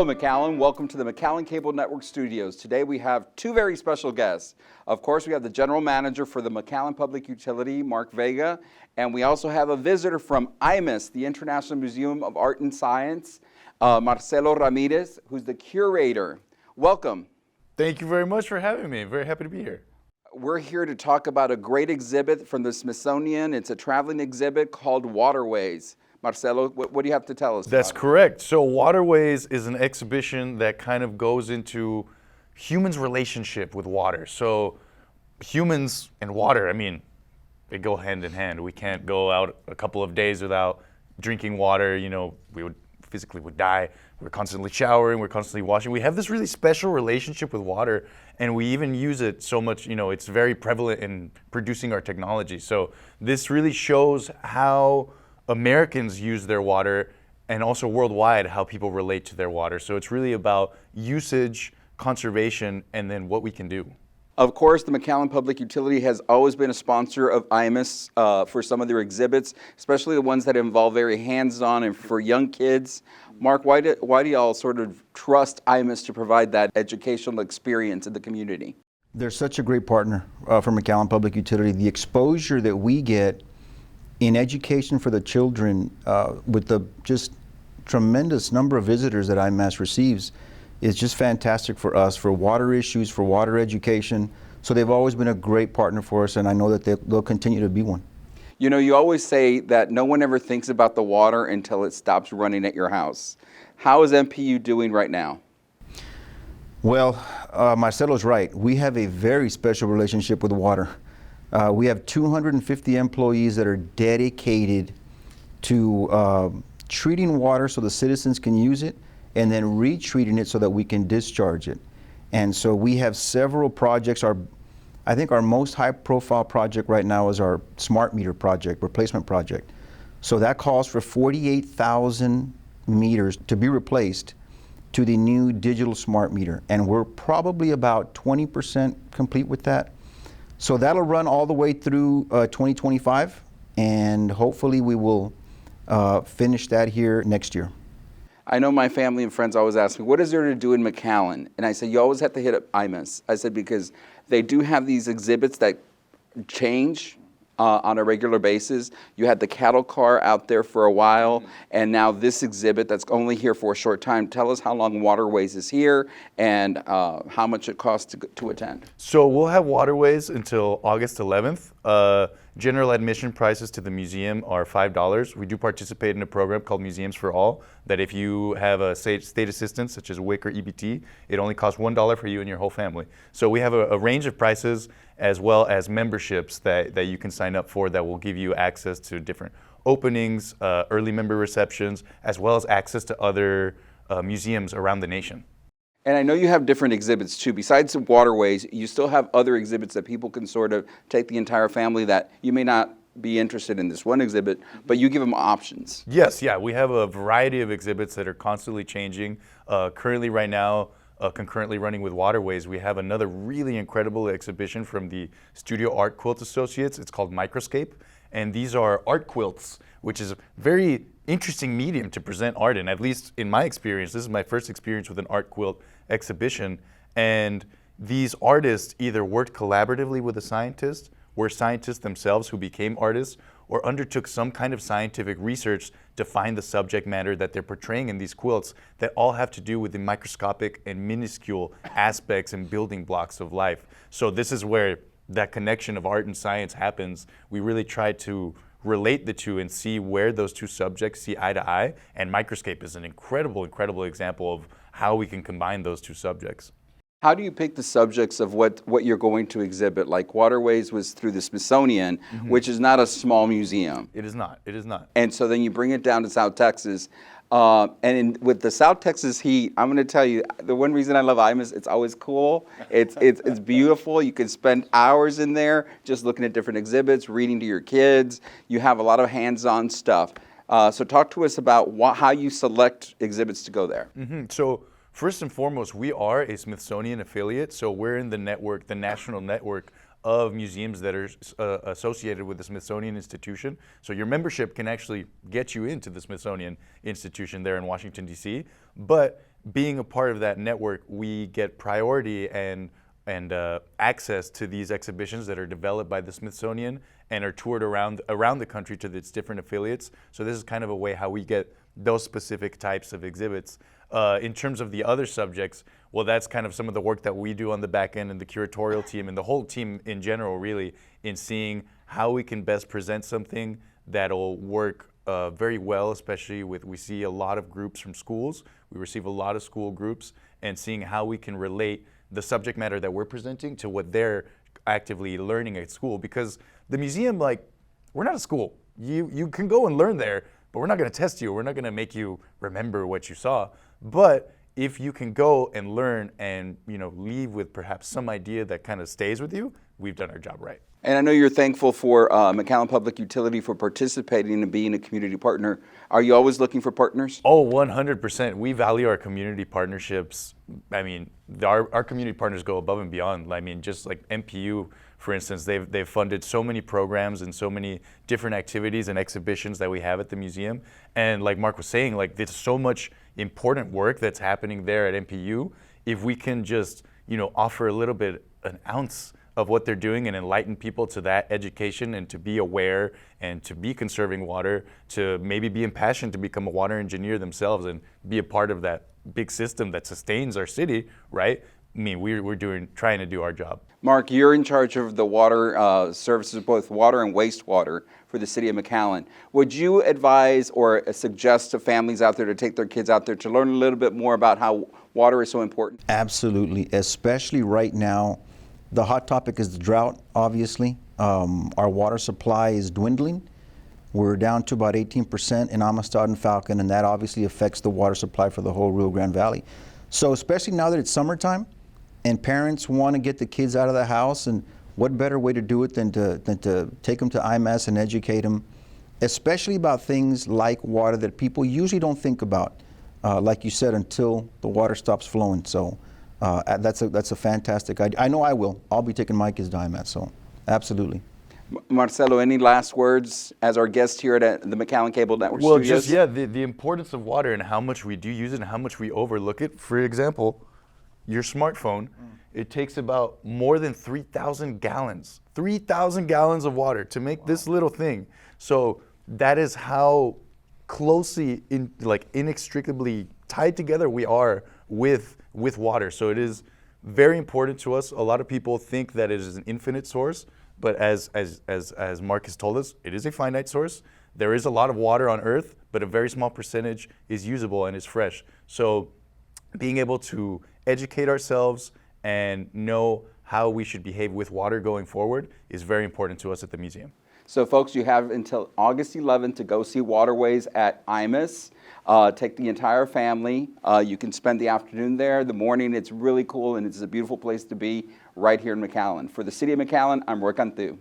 Hello, McAllen. Welcome to the McAllen Cable Network studios. Today we have two very special guests. Of course, we have the General Manager for the McAllen Public Utility, Mark Vega, and we also have a visitor from IMAS, the International Museum of Art and Science, Marcelo Ramirez, who's the curator. Welcome. Thank you very much for having me. Very happy to be here. We're here to talk about a great exhibit from the Smithsonian. It's a traveling exhibit called Waterways. Marcelo, what do you have to tell us? That's correct. So Waterways is an exhibition that kind of goes into humans' relationship with water. So humans and water, I mean, they go hand in hand. We can't go out a couple of days without drinking water. You know, we would physically die. We're constantly showering, we're constantly washing. We have this really special relationship with water, and we even use it so much, you know, it's very prevalent in producing our technology. So this really shows how Americans use their water, and also worldwide how people relate to their water. So it's really about usage, conservation, and then what we can do. Of course, the McAllen Public Utility has always been a sponsor of IMAS for some of their exhibits, especially the ones that involve very hands-on and for young kids. Mark, why do y'all sort of trust IMAS to provide that educational experience in the community? They're such a great partner for McAllen Public Utility. The exposure that we get in education for the children with the just tremendous number of visitors that IMAS receives is just fantastic for us, for water issues, for water education. So they've always been a great partner for us, and I know that they'll continue to be one. You know, you always say that no one ever thinks about the water until it stops running at your house. How is MPU doing right now? Well, Marcelo's right. We have a very special relationship with water. We have 250 employees that are dedicated to treating water so the citizens can use it, and then retreating it so that we can discharge it. And so we have several projects. I think our most high-profile project right now is our smart meter project, replacement project. So that calls for 48,000 meters to be replaced to the new digital smart meter, and we're probably about 20% complete with that. So that'll run all the way through 2025, and hopefully we will finish that here next year. I know my family and friends always ask me, what is there to do in McAllen? And I say, you always have to hit up IMAS. I said, because they do have these exhibits that change on a regular basis. You had the cattle car out there for a while, and now this exhibit that's only here for a short time. Tell us how long Waterways is here and how much it costs to attend. So we'll have Waterways until August 11th. General admission prices to the museum are $5. We do participate in a program called Museums for All, that if you have a state assistance, such as WIC or EBT, it only costs $1 for you and your whole family. So we have a range of prices, as well as memberships that you can sign up for that will give you access to different openings, early member receptions, as well as access to other museums around the nation. And I know you have different exhibits too. Besides the Waterways, you still have other exhibits that people can sort of take the entire family that you may not be interested in this one exhibit, but you give them options. Yes, yeah, we have a variety of exhibits that are constantly changing. Currently right now, concurrently running with Waterways, we have another really incredible exhibition from the Studio Art Quilt Associates. It's called Microscape, and these are art quilts, which is a very interesting medium to present art in. At least in my experience, this is my first experience with an art quilt exhibition, and these artists either worked collaboratively with a scientist, were scientists themselves who became artists, or undertook some kind of scientific research to find the subject matter that they're portraying in these quilts that all have to do with the microscopic and minuscule aspects and building blocks of life. So this is where that connection of art and science happens. We really try to relate the two and see where those two subjects see eye to eye, and Microscape is an incredible example of how we can combine those two subjects. How do you pick the subjects of what you're going to exhibit? Like Waterways was through the Smithsonian, which is not a small museum. It is not. And so then you bring it down to South Texas. With the South Texas heat, I'm going to tell you, the one reason I love IMAS, it's always cool. It's beautiful. You can spend hours in there just looking at different exhibits, reading to your kids. You have a lot of hands-on stuff. So talk to us about how you select exhibits to go there. So first and foremost, we are a Smithsonian affiliate, so we're in the network, the national network of museums that are associated with the Smithsonian Institution. So your membership can actually get you into the Smithsonian Institution there in Washington, D.C. But being a part of that network, we get priority and access to these exhibitions that are developed by the Smithsonian and are toured around the country to its different affiliates. So this is kind of a way how we get those specific types of exhibits. In terms of the other subjects, well, that's kind of some of the work that we do on the back end and the curatorial team and the whole team in general, really, in seeing how we can best present something that'll work very well, especially we see a lot of groups from schools. We receive a lot of school groups, and seeing how we can relate the subject matter that we're presenting to what they're actively learning at school. Because the museum, like, we're not a school. You can go and learn there, but we're not going to test you. We're not going to make you remember what you saw. But if you can go and learn and leave with perhaps some idea that kind of stays with you, we've done our job right. And I know you're thankful for McAllen Public Utility for participating and being a community partner. Are you always looking for partners? Oh, 100%. We value our community partnerships. I mean, our community partners go above and beyond. I mean, just like MPU, for instance, they've funded so many programs and so many different activities and exhibitions that we have at the museum. And like Mark was saying, like, there's so much important work that's happening there at MPU. If we can just, offer a little bit, an ounce of what they're doing and enlighten people to that education and to be aware and to be conserving water, to maybe be impassioned to become a water engineer themselves and be a part of that big system that sustains our city, right? I mean, we're trying to do our job. Mark, you're in charge of the water services, both water and wastewater for the city of McAllen. Would you advise or suggest to families out there to take their kids out there to learn a little bit more about how water is so important? Absolutely, especially right now. The hot topic is the drought, obviously. Our water supply is dwindling. We're down to about 18% in Amistad and Falcon, and that obviously affects the water supply for the whole Rio Grande Valley. So especially now that it's summertime and parents want to get the kids out of the house, and what better way to do it than to take them to IMAS and educate them, especially about things like water that people usually don't think about, like you said, until the water stops flowing. So that's a fantastic idea. I know I will. I'll be taking my kids to IMAS, so absolutely. Marcelo, any last words as our guest here at the McAllen Cable Network Well, Studios? the importance of water and how much we do use it and how much we overlook it. For example, your smartphone, it takes about more than 3,000 gallons of water to make this little thing. So that is how closely, inextricably tied together we are with water. So it is very important to us. A lot of people think that it is an infinite source, but as Mark has told us, it is a finite source. There is a lot of water on Earth, but a very small percentage is usable and is fresh. So being able to educate ourselves and know how we should behave with water going forward is very important to us at the museum. So folks, you have until August 11th to go see Waterways at IMAS. Take the entire family. You can spend the afternoon there, the morning. It's really cool, and it's a beautiful place to be right here in McAllen. For the city of McAllen, I'm Roy Cantu.